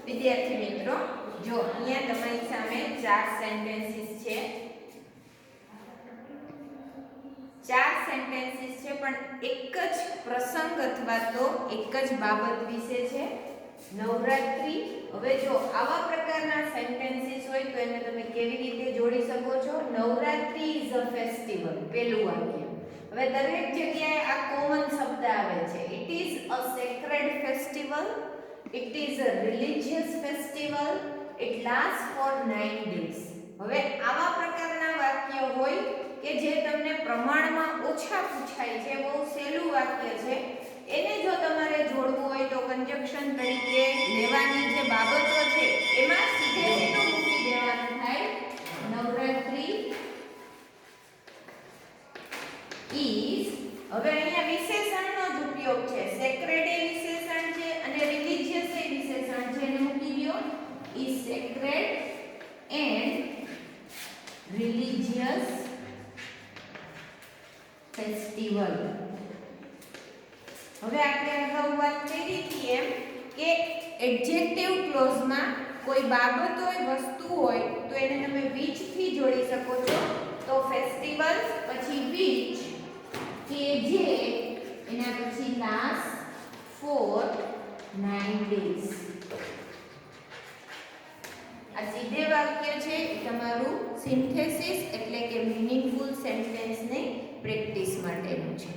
વિદ્યાર્થી મિત્રો, જો અહીંયા તમારી સામે 4 સેન્ટેન્સીસ છે. 4 સેન્ટેન્સીસ છે, પણ એક જ પ્રસંગ અથવા તો એક જ બાબત વિશે છે. નવરાત્રી. હવે જો આવા પ્રકારના સેન્ટેન્સીસ હોય તો એને તમે કેવી રીતે જોડી શકો છો? નવરાત્રી ઇઝ અ ફેસ્ટિવલ, પહેલું વાક્ય. હવે દરેક જગ્યાએ આ કોમન શબ્દ આવે છે. It is a sacred festival, it is a religious festival, it last for 9 days. હવે આવા પ્રકારના વાક્ય હોય કે જે તમને પ્રમાણમાં ઓછા પૂછાય છે, બહુ સહેલું વાક્ય છે, એને જો તમારે જોડવું હોય તો કંજક્શન તરીકે લેવાની જે બાબતો છે એમાં સીધે સીધું મૂકી દેવાનું થાય. નવરાત્રી ઇઝ, હવે અહીંયા વિશેષણનો જ ઉપયોગ છે. સેક્રેડ એ વિશેષણ છે અને રિલિજિયસ એ વિશેષણ છે, એને મૂકી દો. Is sacred and religious festival. હવે આપણે અગાઉ વાત કરી હતી એમ કે એડજેક્ટિવ ક્લોઝમાં કોઈ બાબત હોય, વસ્તુ હોય તો એને તમે which થી જોડી શકો છો. તો ફેસ્ટિવલ પછી which, કે જે, એના પછી last for 9 days. આ સીધે વાક્ય છે એ તમારું સિન્થેસિસ એટલે કે મીનિંગફુલ સેન્ટેન્સને પ્રેક્ટિસ માટેનું છે.